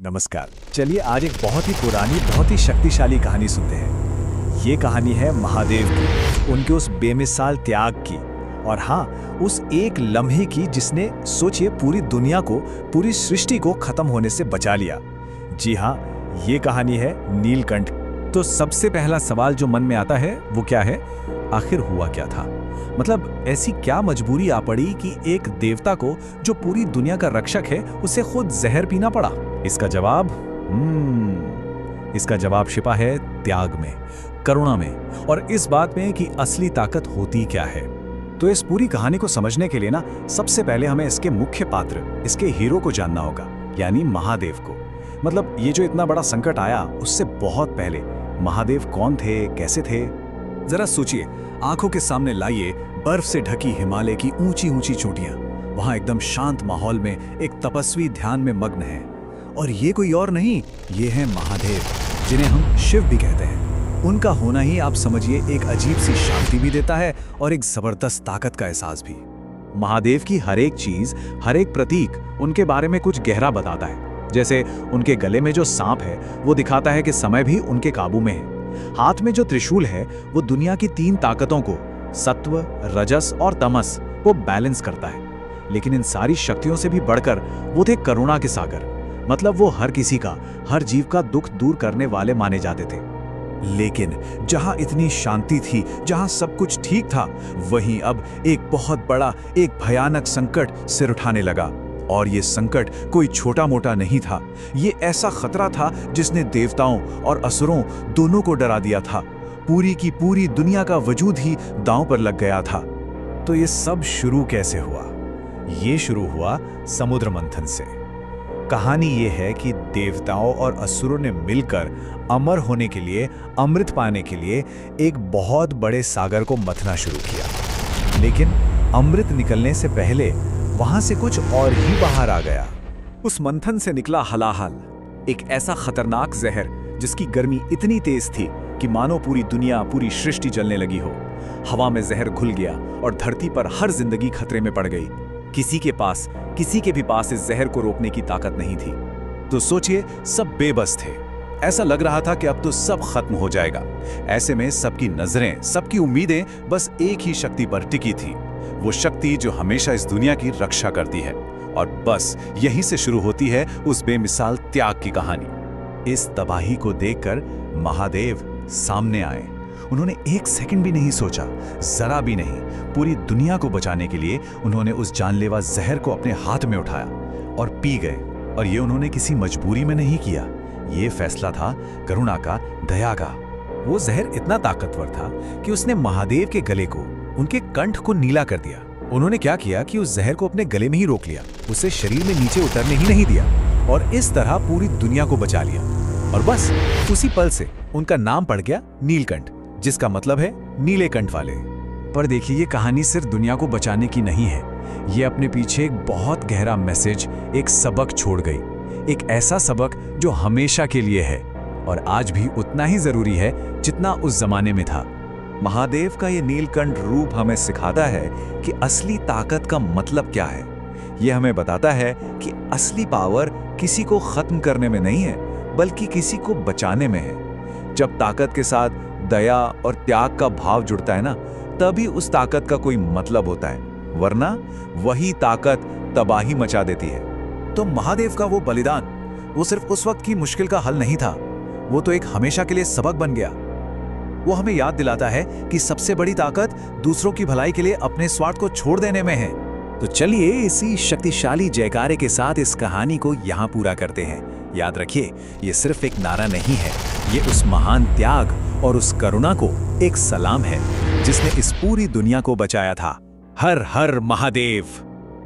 नमस्कार। चलिए आज एक बहुत ही पुरानी, बहुत ही शक्तिशाली कहानी सुनते हैं। ये कहानी है महादेव की, उनके उस बेमिसाल त्याग की, और हाँ, उस एक लम्हे की जिसने सोचिए पूरी दुनिया को, पूरी सृष्टि को खत्म होने से बचा लिया। जी हाँ, ये कहानी है नीलकंठ। तो सबसे पहला सवाल जो मन में आता है वो क्या है, आखिर हुआ क्या था? मतलब ऐसी क्या मजबूरी आ पड़ी कि एक देवता को जो पूरी दुनिया का रक्षक है उसे खुद जहर पीना पड़ा? इसका जवाब छिपा है त्याग में, करुणा में, और इस बात में कि असली ताकत होती क्या है। तो इस पूरी कहानी को समझने के लिए ना, सबसे पहले हमें इसके मुख्य पात्र, इसके हीरो को जानना होगा, यानी महादेव को। मतलब ये जो इतना बड़ा संकट आया, उससे बहुत पहले महादेव कौन थे, कैसे थे? जरा सोचिए, आंखों के सामने लाइए बर्फ से ढकी हिमालय की ऊंची ऊंची चोटियां। वहां एकदम शांत माहौल में एक तपस्वी ध्यान में मग्न है, और ये कोई और नहीं, ये है महादेव, जिन्हें हम शिव भी कहते हैं। उनका होना ही आप समझिए एक अजीब सी शांति भी देता है और एक जबरदस्त ताकत का एहसास भी। महादेव की हर एक चीज, हर एक प्रतीक उनके बारे में कुछ गहरा बताता है। जैसे उनके गले में जो सांप है वो दिखाता है कि समय भी उनके काबू में है। हाथ में जो त्रिशूल है वो दुनिया की 3 ताकतों को, सत्व, रजस और तमस, को बैलेंस करता है। लेकिन इन सारी शक्तियों से भी बढ़कर वो थे करुणा के सागर। मतलब वो हर किसी का, हर जीव का दुख दूर करने वाले माने जाते थे। लेकिन जहां इतनी शांति थी, जहां सब कुछ ठीक था, वहीं अब एक बहुत बड़ा, एक भयानक संकट सिर उठाने लगा। और ये संकट कोई छोटा मोटा नहीं था। ये ऐसा खतरा था जिसने देवताओं और असुरों दोनों को डरा दिया था। पूरी की पूरी दुनिया का वजूद ही दांव पर लग गया था। तो ये सब शुरू कैसे हुआ? ये शुरू हुआ समुद्र मंथन से। कहानी ये है कि देवताओं और असुरों ने मिलकर अमर होने के लिए, अमृत पाने के लिए एक बहुत बड़े सागर को मथना शुरू किया। लेकिन अमृत निकलने से पहले वहां से कुछ और ही बाहर आ गया। उस मंथन से निकला हलाहल, एक ऐसा खतरनाक जहर जिसकी गर्मी इतनी तेज थी कि मानो पूरी दुनिया, पूरी सृष्टि जलने लगी हो। हवा में जहर घुल गया और धरती पर हर जिंदगी खतरे में पड़ गई। किसी के भी पास इस जहर को रोकने की ताकत नहीं थी। तो सोचिए, सब बेबस थे। ऐसा लग रहा था कि अब तो सब खत्म हो जाएगा। ऐसे में सबकी नजरें, सबकी उम्मीदें बस एक ही शक्ति पर टिकी थी, वो शक्ति जो हमेशा इस दुनिया की रक्षा करती है। और बस यहीं से शुरू होती है उस बेमिसाल त्याग की कहानी। इस तबाही को देखकर महादेव सामने आए। उन्होंने एक सेकंड भी नहीं सोचा, जरा भी नहीं। पूरी दुनिया को बचाने के लिए उन्होंने उस जानलेवा जहर को अपने हाथ में उठाया और पी गए। और ये उन्होंने किसी मजबूरी में नहीं किया, ये फैसला था करुणा का, दया का। वो जहर इतना ताकतवर था कि उसने महादेव के गले को, उनके कंठ को नीला कर दिया। उन्होंने क्या किया कि उस जहर को अपने गले में ही रोक लिया, उसे शरीर में नीचे उतरने ही नहीं दिया, और इस तरह पूरी दुनिया को बचा लिया। और बस उसी पल से उनका नाम पड़ गया नीलकंठ, जिसका मतलब है नीले कंठ वाले। पर देखिए, ये कहानी सिर्फ दुनिया को बचाने की नहीं है, ये अपने पीछे एक बहुत गहरा मैसेज, एक सबक छोड़ गई। एक ऐसा सबक जो हमेशा के लिए है और आज भी उतना ही जरूरी है जितना उस जमाने में था। महादेव का ये नीलकंठ रूप हमें सिखाता है कि असली ताकत का मतलब क्या है। ये हमें बताता है कि असली पावर किसी को खत्म करने में नहीं है, बल्कि किसी को बचाने में है। जब ताकत के साथ दया और त्याग का भाव जुड़ता है ना, तभी उस ताकत का कोई मतलब होता है, वरना वही ताकत तबाही मचा देती है। तो महादेव का वो बलिदान, वो सिर्फ उस वक्त की मुश्किल का हल नहीं था, वो तो एक हमेशा के लिए सबक बन गया। वो हमें याद दिलाता है कि सबसे बड़ी ताकत दूसरों की भलाई के लिए अपने स्वार्थ को छोड़ देने में है। तो चलिए इसी शक्तिशाली जयकारे के साथ इस कहानी को यहाँ पूरा करते हैं। याद रखिए, ये सिर्फ एक नारा नहीं है, ये उस महान त्याग और उस करुणा को एक सलाम है जिसने इस पूरी दुनिया को बचाया था। हर हर महादेव।